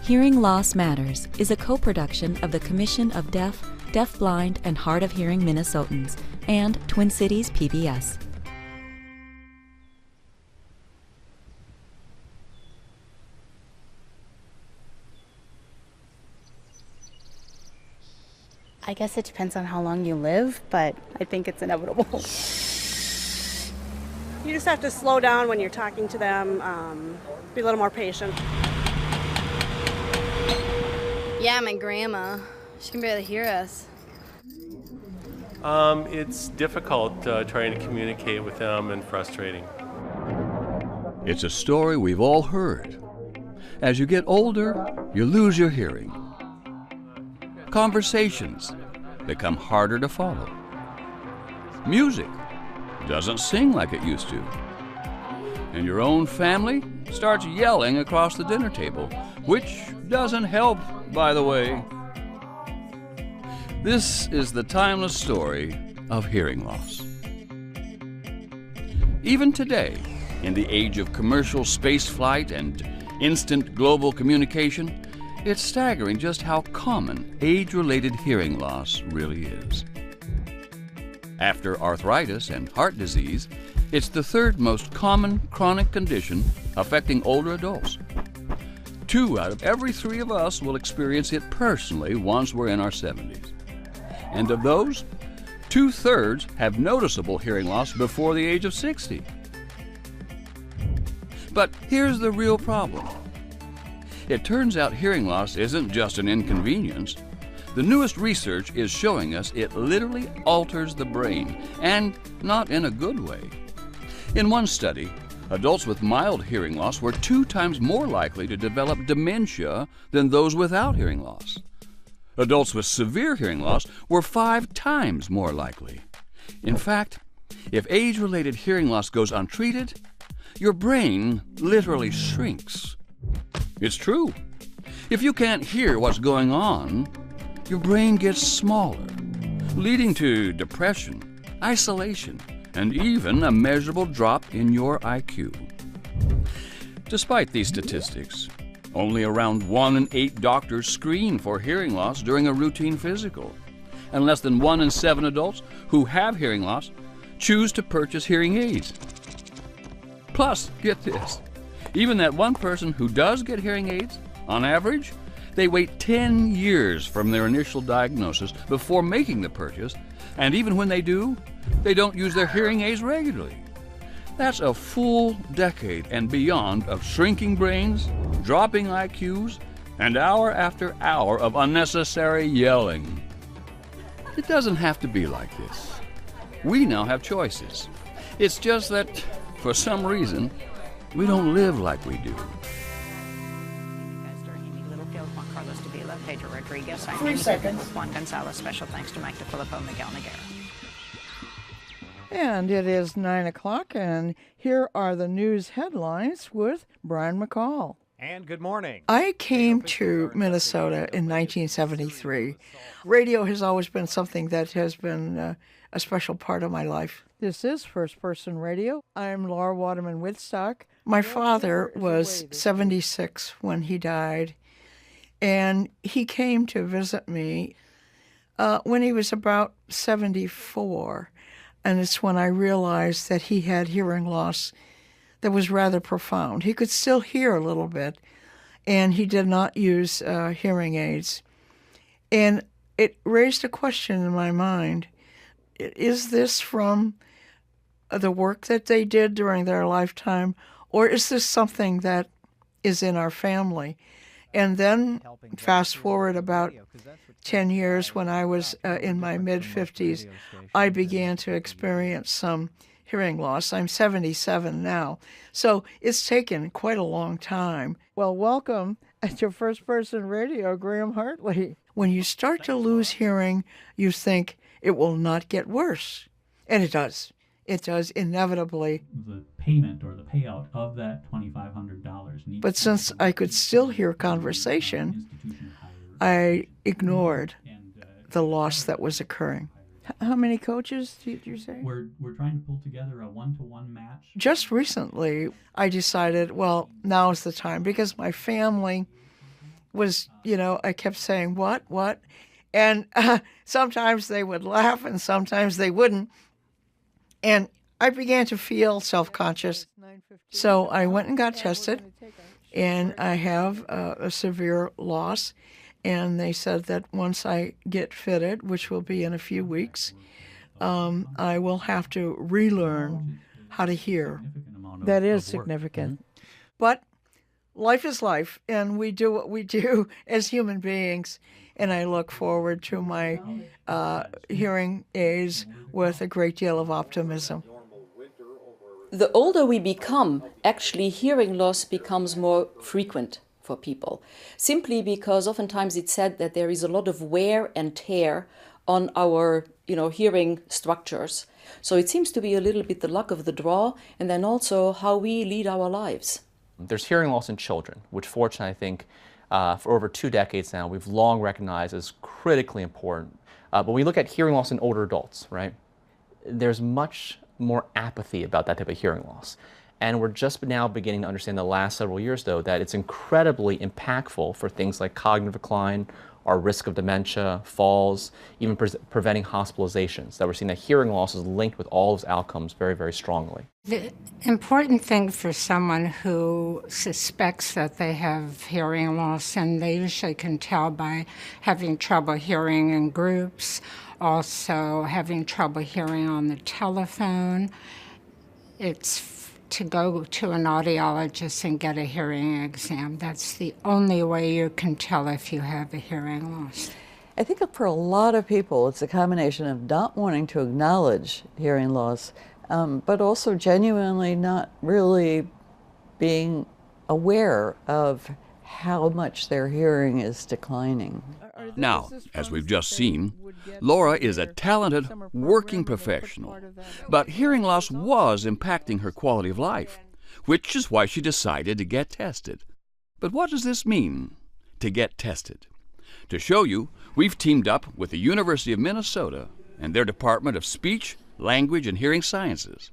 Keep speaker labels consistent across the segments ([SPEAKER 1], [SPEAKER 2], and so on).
[SPEAKER 1] Hearing Loss Matters is a co-production of the Commission of Deaf, Deafblind, and Hard of Hearing Minnesotans and Twin Cities PBS.
[SPEAKER 2] I guess it depends on how long you live, but I think it's inevitable.
[SPEAKER 3] You just have to slow down when you're talking to them, be a little more patient.
[SPEAKER 4] Yeah, my grandma. She can barely hear us.
[SPEAKER 5] It's difficult trying to communicate with them and frustrating.
[SPEAKER 6] It's a story we've all heard. As you get older, you lose your hearing. Conversations become harder to follow. Music doesn't sing like it used to. And your own family starts yelling across the dinner table, which doesn't help, by the way. This is the timeless story of hearing loss. Even today, in the age of commercial spaceflight and instant global communication, it's staggering just how common age-related hearing loss really is. After arthritis and heart disease, it's the third most common chronic condition affecting older adults. 2 out of every 3 of us will experience it personally once we're in our 70s. And of those, 2/3 have noticeable hearing loss before the age of 60. But here's the real problem. It turns out hearing loss isn't just an inconvenience. The newest research is showing us it literally alters the brain, and not in a good way. In one study, adults with mild hearing loss were 2 times more likely to develop dementia than those without hearing loss. Adults with severe hearing loss were 5 times more likely. In fact, if age-related hearing loss goes untreated, your brain literally shrinks. It's true. If you can't hear what's going on, your brain gets smaller, leading to depression, isolation, and even a measurable drop in your IQ. Despite these statistics, only around 1 in 8 doctors screen for hearing loss during a routine physical, and less than 1 in 7 adults who have hearing loss choose to purchase hearing aids. Plus, get this, even that one person who does get hearing aids, on average, they wait 10 years from their initial diagnosis before making the purchase, and even when they do, they don't use their hearing aids regularly. That's a full decade and beyond of shrinking brains, dropping IQs, and hour after hour of unnecessary yelling. It doesn't have to be like this. We now have choices. It's just that, for some reason, we don't live like we do.
[SPEAKER 7] Pedro Rodriguez.
[SPEAKER 8] 3 seconds.
[SPEAKER 7] Juan Gonzalez. Special thanks to Mike DeFilippo, Miguel Noguera.
[SPEAKER 8] And it is 9 o'clock, and here are the news headlines with Brian McCall.
[SPEAKER 9] And good morning.
[SPEAKER 8] I came to Minnesota in 1973. Radio has always been something that has been a special part of my life. This is First Person Radio. I'm Laura Waterman Whitstock. My father was 76 when he died, and he came to visit me when he was about 74. And it's when I realized that he had hearing loss that was rather profound. He could still hear a little bit, and he did not use hearing aids. And it raised a question in my mind. Is this from the work that they did during their lifetime, or is this something that is in our family? And then fast forward about 10 years, when I was in my mid-50s, I began to experience some hearing loss. I'm 77 now, so it's taken quite a long time. Well, welcome to First Person Radio, Graham Hartley. When you start to lose hearing, you think it will not get worse, and it does. It does inevitably.
[SPEAKER 10] The payment or the payout of that $2,500.
[SPEAKER 8] But since I could still hear conversation, I ignored the loss that was occurring. How many coaches did you say?
[SPEAKER 10] We're trying to pull together a one-to-one match.
[SPEAKER 8] Just recently, I decided, well, now's the time, because my family was, I kept saying, what? And sometimes they would laugh and sometimes they wouldn't. And I began to feel self-conscious. So I went and got tested, and I have a severe loss. And they said that once I get fitted, which will be in a few weeks, I will have to relearn how to hear. That is significant. But life is life, and we do what we do as human beings. And I look forward to my hearing aids with a great deal of optimism.
[SPEAKER 9] The older we become, actually hearing loss becomes more frequent for people, simply because oftentimes it's said that there is a lot of wear and tear on our hearing structures. So it seems to be a little bit the luck of the draw, and then also how we lead our lives.
[SPEAKER 11] There's hearing loss in children, which fortunately I think for over 2 decades now we've long recognized as critically important. But when we look at hearing loss in older adults, right, there's much more apathy about that type of hearing loss. And we're just now beginning to understand the last several years, though, that it's incredibly impactful for things like cognitive decline, our risk of dementia, falls, even preventing hospitalizations, that we're seeing that hearing loss is linked with all those outcomes very, very strongly.
[SPEAKER 12] The important thing for someone who suspects that they have hearing loss, and they usually can tell by having trouble hearing in groups, also having trouble hearing on the telephone, it's to go to an audiologist and get a hearing exam. That's the only way you can tell if you have a hearing loss.
[SPEAKER 13] I think for a lot of people, it's a combination of not wanting to acknowledge hearing loss, but also genuinely not really being aware of how much their hearing is declining.
[SPEAKER 6] Now, as we've just seen, Laura is a talented working professional, but hearing loss was impacting her quality of life, which is why she decided to get tested. But what does this mean, to get tested? To show you, we've teamed up with the University of Minnesota and their Department of Speech, Language, and Hearing Sciences.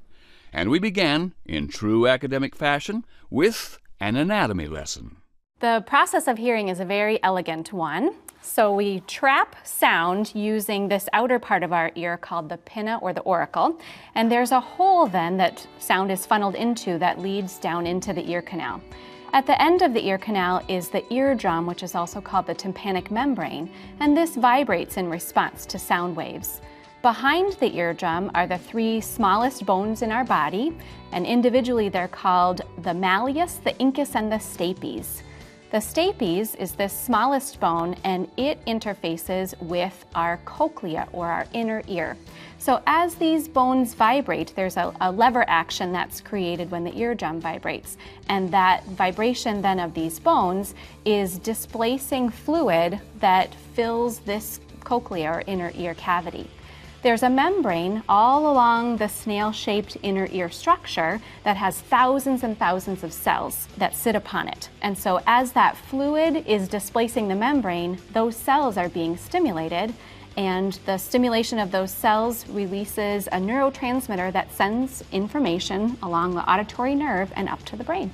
[SPEAKER 6] And we began, in true academic fashion, with an anatomy lesson.
[SPEAKER 14] The process of hearing is a very elegant one. So we trap sound using this outer part of our ear called the pinna or the auricle. And there's a hole then that sound is funneled into that leads down into the ear canal. At the end of the ear canal is the eardrum, which is also called the tympanic membrane, and this vibrates in response to sound waves. Behind the eardrum are the 3 smallest bones in our body, and individually they're called the malleus, the incus, and the stapes. The stapes is the smallest bone, and it interfaces with our cochlea, or our inner ear. So as these bones vibrate, there's a lever action that's created when the eardrum vibrates. And that vibration then of these bones is displacing fluid that fills this cochlea, or inner ear cavity. There's a membrane all along the snail-shaped inner ear structure that has thousands and thousands of cells that sit upon it. And so as that fluid is displacing the membrane, those cells are being stimulated, and the stimulation of those cells releases a neurotransmitter that sends information along the auditory nerve and up to the brain.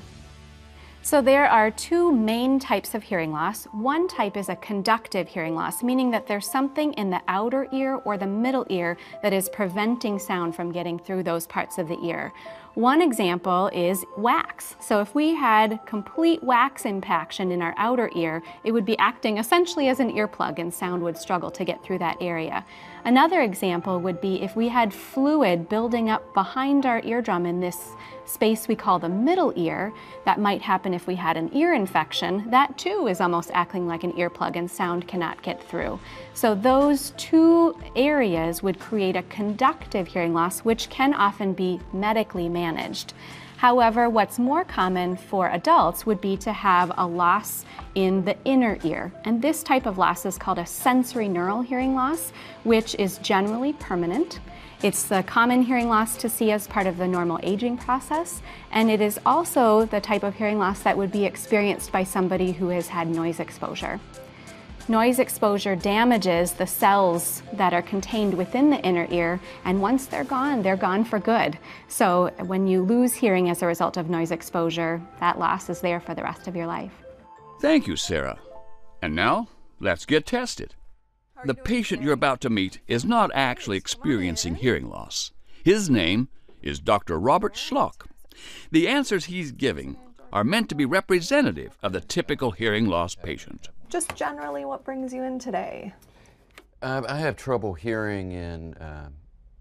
[SPEAKER 14] So there are 2 main types of hearing loss. One type is a conductive hearing loss, meaning that there's something in the outer ear or the middle ear that is preventing sound from getting through those parts of the ear. One example is wax. So if we had complete wax impaction in our outer ear, it would be acting essentially as an earplug, and sound would struggle to get through that area. Another example would be if we had fluid building up behind our eardrum in this space we call the middle ear. That might happen if we had an ear infection. That too is almost acting like an earplug, and sound cannot get through. So those 2 areas would create a conductive hearing loss, which can often be medically managed. However, what's more common for adults would be to have a loss in the inner ear. And this type of loss is called a sensory neural hearing loss, which is generally permanent. It's the common hearing loss to see as part of the normal aging process, and it is also the type of hearing loss that would be experienced by somebody who has had noise exposure. Noise exposure damages the cells that are contained within the inner ear, and once they're gone for good. So when you lose hearing as a result of noise exposure, that loss is there for the rest of your life.
[SPEAKER 6] Thank you, Sarah. And now, let's get tested. The patient you're about to meet is not actually experiencing hearing loss. His name is Dr. Robert Schlock. The answers he's giving are meant to be representative of the typical hearing loss patient.
[SPEAKER 15] Just generally, what brings you in today?
[SPEAKER 16] I have trouble hearing in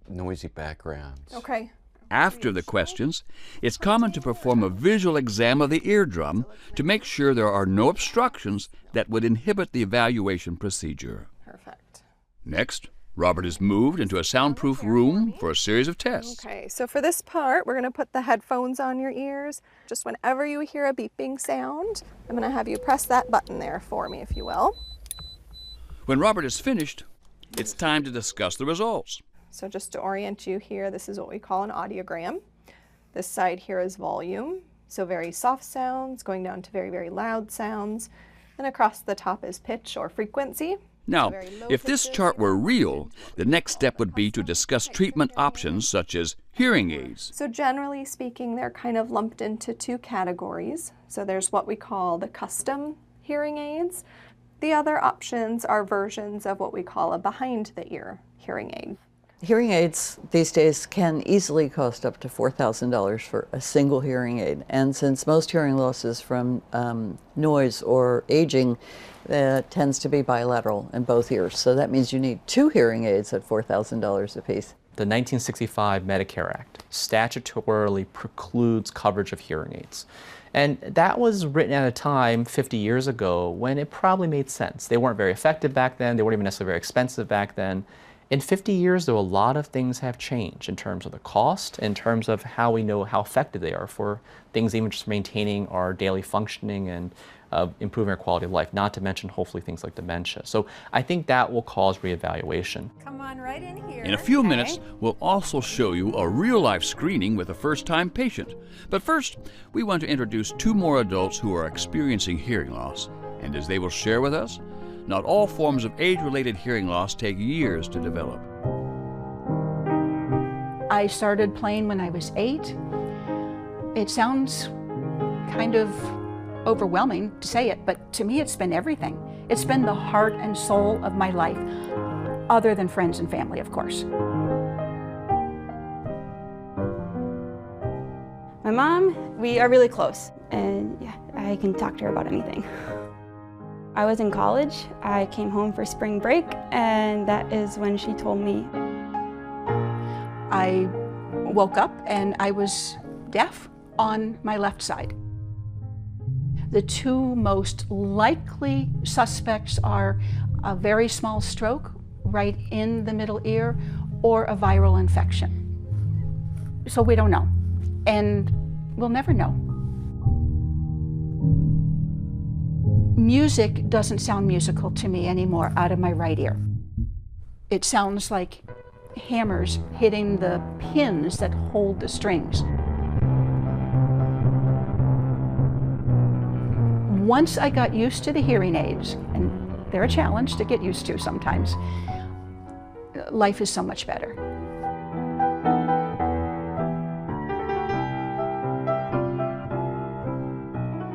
[SPEAKER 16] noisy backgrounds.
[SPEAKER 15] Okay.
[SPEAKER 6] After the questions, it's common to perform a visual exam of the eardrum to make sure there are no obstructions that would inhibit the evaluation procedure.
[SPEAKER 15] Perfect.
[SPEAKER 6] Next, Robert is moved into a soundproof room for a series of tests.
[SPEAKER 15] Okay, so for this part, we're going to put the headphones on your ears. Just whenever you hear a beeping sound, I'm going to have you press that button there for me, if you will.
[SPEAKER 6] When Robert is finished, it's time to discuss the results.
[SPEAKER 15] So just to orient you here, this is what we call an audiogram. This side here is volume, so very soft sounds going down to very, very loud sounds. And across the top is pitch or frequency.
[SPEAKER 6] Now, if this chart were real, the next step would be to discuss treatment options such as hearing aids.
[SPEAKER 15] So generally speaking, they're kind of lumped into two categories. So there's what we call the custom hearing aids. The other options are versions of what we call a behind-the-ear hearing aid.
[SPEAKER 13] Hearing aids these days can easily cost up to $4,000 for a single hearing aid. And since most hearing loss is from noise or aging, tends to be bilateral in both ears. So that means you need two hearing aids at $4,000 apiece.
[SPEAKER 11] The 1965 Medicare Act statutorily precludes coverage of hearing aids. And that was written at a time 50 years ago when it probably made sense. They weren't very effective back then. They weren't even necessarily very expensive back then. In 50 years, though, a lot of things have changed in terms of the cost, in terms of how we know how effective they are for things even just maintaining our daily functioning and improving our quality of life, not to mention hopefully things like dementia. So I think that will cause reevaluation.
[SPEAKER 17] Come on right in here.
[SPEAKER 6] In a few minutes, we'll also show you a real-life screening with a first-time patient. But first, we want to introduce two more adults who are experiencing hearing loss. And as they will share with us, not all forms of age-related hearing loss take years to develop.
[SPEAKER 17] I started playing when I was 8. It sounds kind of overwhelming to say it, but to me it's been everything. It's been the heart and soul of my life, other than friends and family, of course.
[SPEAKER 18] My mom, we are really close, and yeah, I can talk to her about anything. I was in college, I came home for spring break, and that is when she told me.
[SPEAKER 17] I woke up and I was deaf on my left side. The two most likely suspects are a very small stroke right in the middle ear or a viral infection. So we don't know, and we'll never know. Music doesn't sound musical to me anymore out of my right ear. It sounds like hammers hitting the pins that hold the strings. Once I got used to the hearing aids, and they're a challenge to get used to sometimes, life is so much better.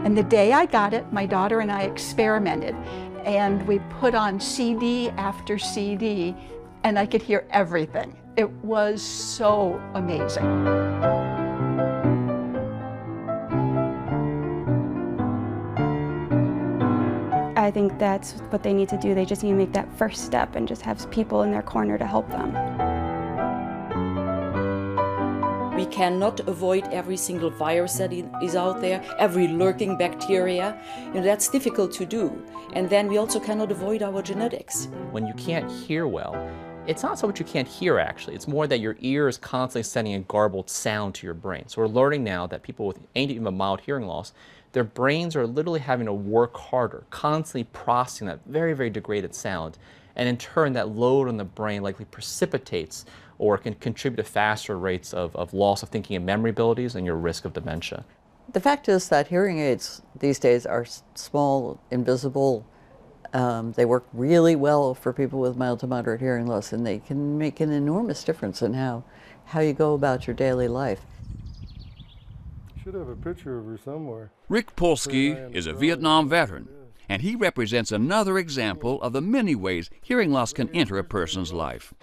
[SPEAKER 17] And the day I got it, my daughter and I experimented, and we put on CD after CD, and I could hear everything. It was so amazing.
[SPEAKER 18] I think that's what they need to do. They just need to make that first step and just have people in their corner to help them.
[SPEAKER 9] We cannot avoid every single virus that is out there, every lurking bacteria. That's difficult to do. And then we also cannot avoid our genetics.
[SPEAKER 11] When you can't hear well, it's not so much you can't hear actually, it's more that your ear is constantly sending a garbled sound to your brain. So we're learning now that people with even a mild hearing loss, their brains are literally having to work harder, constantly processing that very, very degraded sound. And in turn, that load on the brain likely precipitates or can contribute to faster rates of loss of thinking and memory abilities and your risk of dementia.
[SPEAKER 13] The fact is that hearing aids these days are small, invisible. They work really well for people with mild to moderate hearing loss, and they can make an enormous difference in how you go about your daily life.
[SPEAKER 19] Should have a picture of her somewhere.
[SPEAKER 6] Rick Polsky is a Vietnam veteran. and he represents another example of the many ways hearing loss can enter a person's life.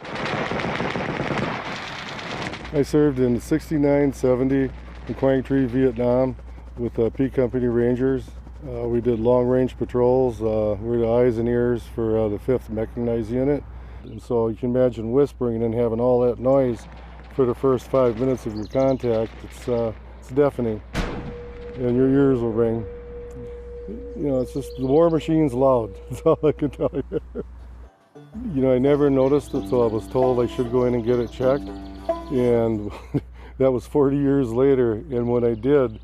[SPEAKER 19] I served in 69, 70 in Quang Tri, Vietnam with P Company Rangers. We did long-range patrols. We're the eyes and ears for the 5th Mechanized Unit. And so you can imagine whispering and having all that noise for the first 5 minutes of your contact. It's deafening, and your ears will ring. You know, it's just the war machine's loud. That's all I can tell you. You know, I never noticed it till I was told I should go in and get it checked, and that was 40 years later. And when I did,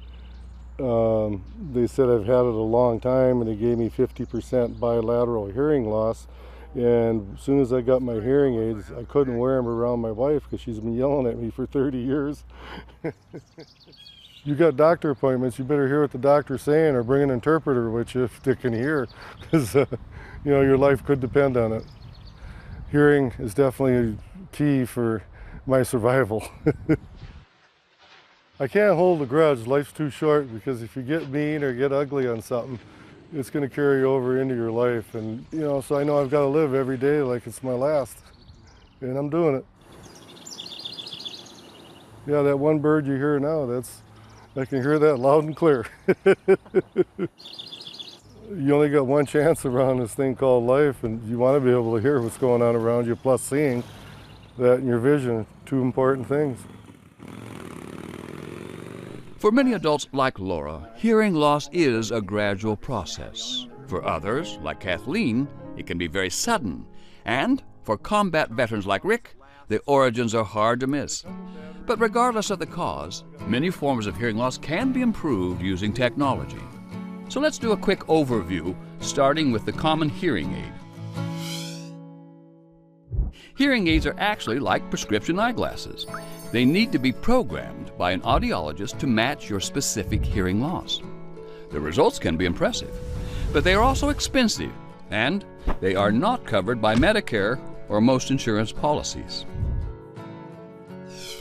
[SPEAKER 19] they said I've had it a long time, and they gave me 50% bilateral hearing loss. And as soon as I got my hearing aids, I couldn't wear them around my wife because she's been yelling at me for 30 years. You got doctor appointments, you better hear what the doctor's saying or bring an interpreter with you if they can hear, because you know, your life could depend on it. Hearing is definitely key for my survival. I can't hold a grudge, life's too short, because if you get mean or get ugly on something, it's going to carry over into your life. And you know, so I know I've got to live every day like it's my last, and I'm doing it. Yeah, that one bird you hear now, I can hear that loud and clear. You only got one chance around this thing called life, and you want to be able to hear what's going on around you, plus seeing that and your vision, two important things.
[SPEAKER 6] For many adults like Laura, hearing loss is a gradual process. For others, like Kathleen, it can be very sudden. And for combat veterans like Rick, the origins are hard to miss. But regardless of the cause, many forms of hearing loss can be improved using technology. So let's do a quick overview, starting with the common hearing aid. Hearing aids are actually like prescription eyeglasses. They need to be programmed by an audiologist to match your specific hearing loss. The results can be impressive, but they are also expensive, and they are not covered by Medicare or most insurance policies.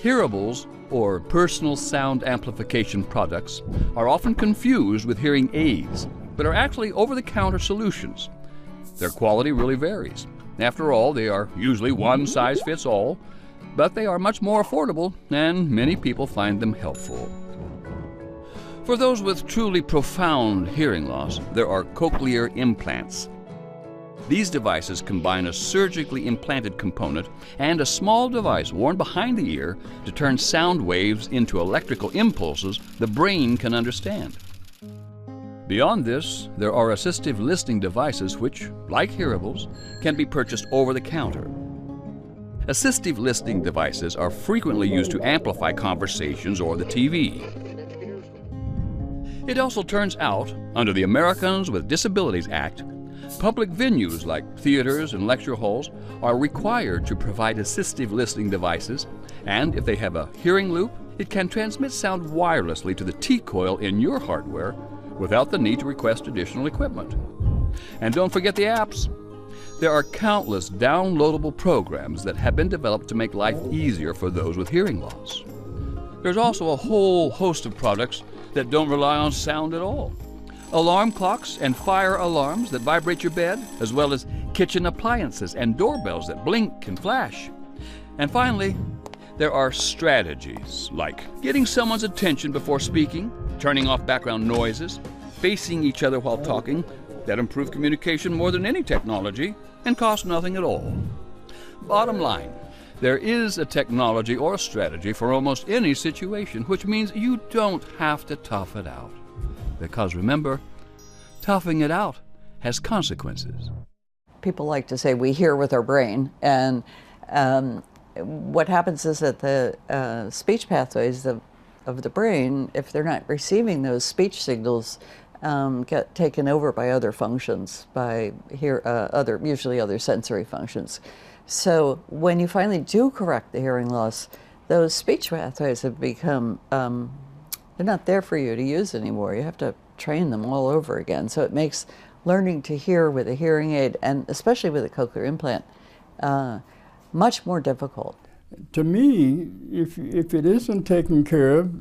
[SPEAKER 6] Hearables, or personal sound amplification products, are often confused with hearing aids, but are actually over-the-counter solutions. Their quality really varies. After all, they are usually one size fits all, but they are much more affordable, and many people find them helpful. For those with truly profound hearing loss, there are cochlear implants. These devices combine a surgically implanted component and a small device worn behind the ear to turn sound waves into electrical impulses the brain can understand. Beyond this, there are assistive listening devices which, like hearables, can be purchased over the counter. Assistive listening devices are frequently used to amplify conversations or the TV. It also turns out, under the Americans with Disabilities Act, public venues like theaters and lecture halls are required to provide assistive listening devices, and if they have a hearing loop, it can transmit sound wirelessly to the T-coil in your hardware without the need to request additional equipment. And don't forget the apps. There are countless downloadable programs that have been developed to make life easier for those with hearing loss. There's also a whole host of products that don't rely on sound at all. Alarm clocks and fire alarms that vibrate your bed, as well as kitchen appliances and doorbells that blink and flash. And finally, there are strategies like getting someone's attention before speaking, turning off background noises, facing each other while talking, that improve communication more than any technology and cost nothing at all. Bottom line, there is a technology or a strategy for almost any situation, which means you don't have to tough it out. Because remember, toughing it out has consequences.
[SPEAKER 13] People like to say we hear with our brain, and what happens is that the speech pathways of the brain, if they're not receiving those speech signals, get taken over by other functions, by usually other sensory functions. So when you finally do correct the hearing loss, those speech pathways have become, they're not there for you to use anymore. You have to train them all over again. So it makes learning to hear with a hearing aid, and especially with a cochlear implant, much more difficult.
[SPEAKER 20] To me, if it isn't taken care of,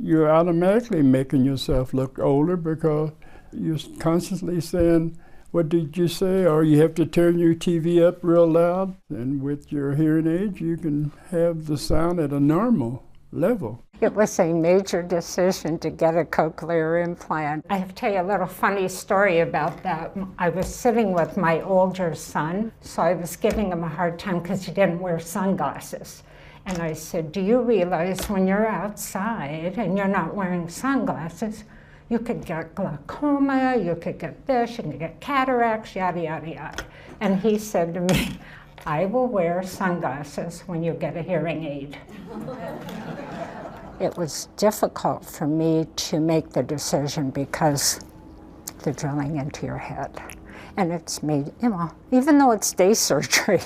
[SPEAKER 20] you're automatically making yourself look older, because You're constantly saying, what did you say? Or you have to turn your TV up real loud. And with your hearing aid, you can have the sound at a normal level.
[SPEAKER 12] It was a major decision to get a cochlear implant. I have to tell you a little funny story about that. I was sitting with my older son, so I was giving him a hard time because he didn't wear sunglasses. And I said, do you realize when you're outside and you're not wearing sunglasses, you could get glaucoma, you could get this, you could get cataracts, yada, yada, yada. And he said to me, I will wear sunglasses when you get a hearing aid. It was difficult for me to make the decision because they're drilling into your head. And it's made, you know, even though it's day surgery,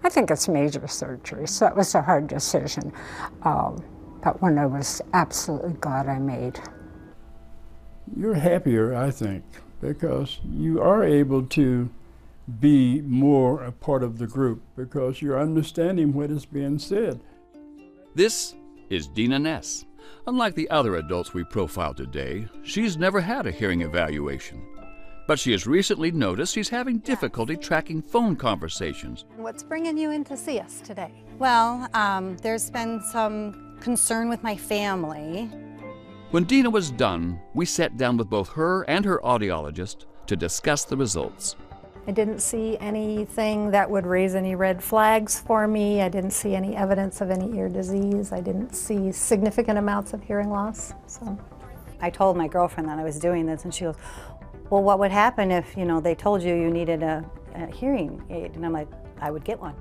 [SPEAKER 12] I think it's major surgery, so it was a hard decision. But one I was absolutely glad I made.
[SPEAKER 20] You're happier, I think, because you are able to be more a part of the group because you're understanding what is being said.
[SPEAKER 6] This is Dina Ness. Unlike the other adults we profiled today, she's never had a hearing evaluation. But she has recently noticed she's having difficulty tracking phone conversations.
[SPEAKER 21] What's bringing you in to see us today? Well, there's been some concern with my family.
[SPEAKER 6] When Dina was done, we sat down with both her and her audiologist to discuss the results.
[SPEAKER 21] I didn't see anything that would raise any red flags for me. I didn't see any evidence of any ear disease. I didn't see significant amounts of hearing loss. So I told my girlfriend that I was doing this, and she goes, well, what would happen if, you know, they told you you needed a hearing aid? And I'm like, I would get one.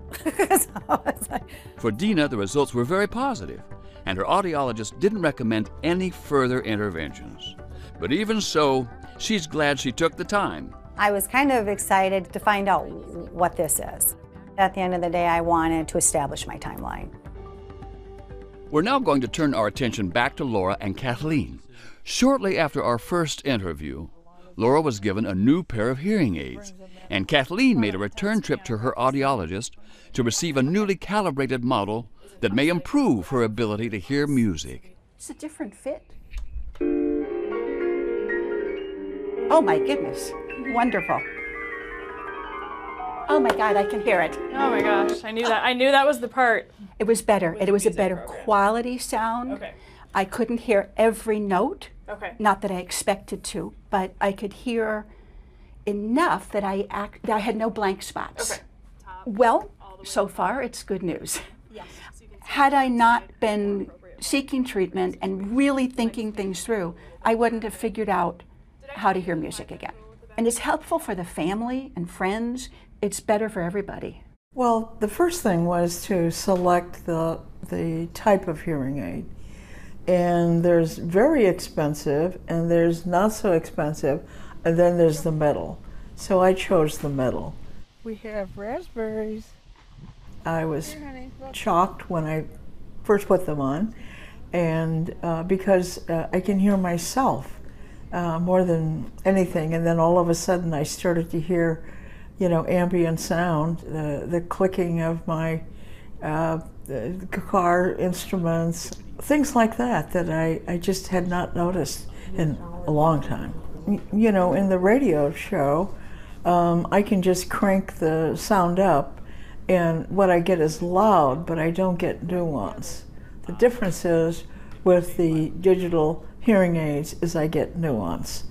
[SPEAKER 6] For Dina, the results were very positive, and her audiologist didn't recommend any further interventions. But even so, she's glad she took the time.
[SPEAKER 21] I was kind of excited to find out what this is. At the end of the day, I wanted to establish my timeline.
[SPEAKER 6] We're now going to turn our attention back to Laura and Kathleen. Shortly after our first interview, Laura was given a new pair of hearing aids, and Kathleen made a return trip to her audiologist to receive a newly calibrated model that may improve her ability to hear music.
[SPEAKER 17] It's a different fit. Oh my goodness, wonderful. Oh my God, I can hear it.
[SPEAKER 22] Oh my gosh, I knew that was the part.
[SPEAKER 17] It was better. It was a better quality sound.
[SPEAKER 22] Okay.
[SPEAKER 17] I couldn't hear every note.
[SPEAKER 22] Okay.
[SPEAKER 17] Not that I expected to, but I could hear enough that I had no blank spots.
[SPEAKER 22] Okay.
[SPEAKER 17] Well, so far it's good news.
[SPEAKER 22] Yes.
[SPEAKER 17] Had I not been seeking treatment and really thinking things through, I wouldn't have figured out how to hear music again. And it's helpful for the family and friends. It's better for everybody.
[SPEAKER 8] Well, the first thing was to select the type of hearing aid. And there's very expensive, and there's not so expensive, and then there's the metal. So I chose the metal. We have raspberries. I was shocked when I first put them on, and because I can hear myself more than anything, and then all of a sudden I started to hear, you know, ambient sound, the clicking of my the car instruments, things like that I just had not noticed in a long time. You know, in the radio show, I can just crank the sound up, and what I get is loud, but I don't get nuance. The difference is with the digital hearing aids is I get nuance.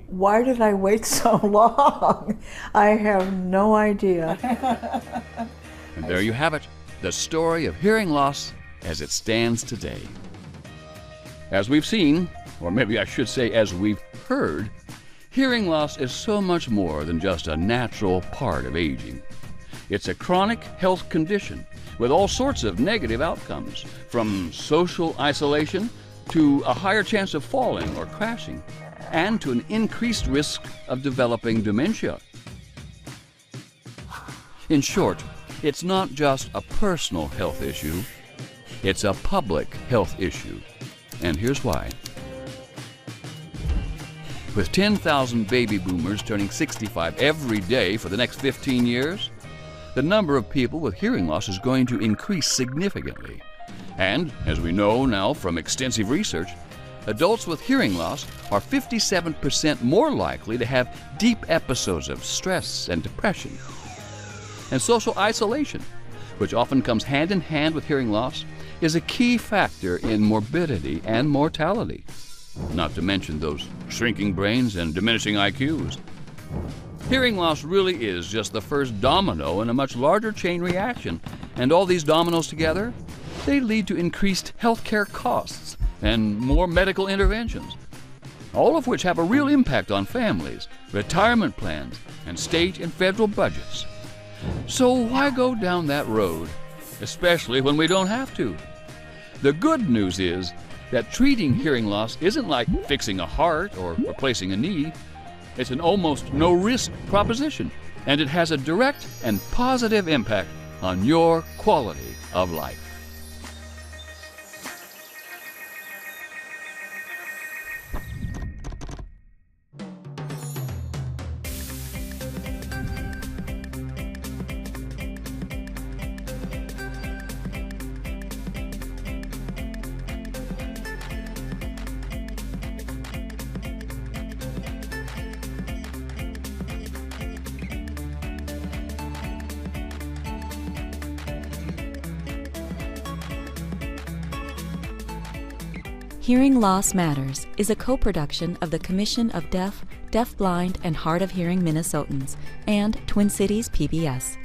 [SPEAKER 8] Why did I wait so long? I have no idea.
[SPEAKER 6] And there you have it, the story of hearing loss as it stands today. As we've seen, or maybe I should say as we've heard, hearing loss is so much more than just a natural part of aging. It's a chronic health condition with all sorts of negative outcomes, from social isolation to a higher chance of falling or crashing, and to an increased risk of developing dementia. In short, it's not just a personal health issue, it's a public health issue. And here's why. With 10,000 baby boomers turning 65 every day for the next 15 years, the number of people with hearing loss is going to increase significantly. And, as we know now from extensive research, adults with hearing loss are 57% more likely to have deep episodes of stress and depression. And social isolation, which often comes hand in hand with hearing loss, is a key factor in morbidity and mortality, not to mention those shrinking brains and diminishing IQs. Hearing loss really is just the first domino in a much larger chain reaction, and all these dominoes together, they lead to increased healthcare costs and more medical interventions, all of which have a real impact on families, retirement plans, and state and federal budgets. So why go down that road, especially when we don't have to? The good news is that treating hearing loss isn't like fixing a heart or replacing a knee. It's an almost no-risk proposition, and it has a direct and positive impact on your quality of life.
[SPEAKER 1] Hearing Loss Matters is a co-production of the Commission of Deaf, Deafblind, and Hard of Hearing Minnesotans and Twin Cities PBS.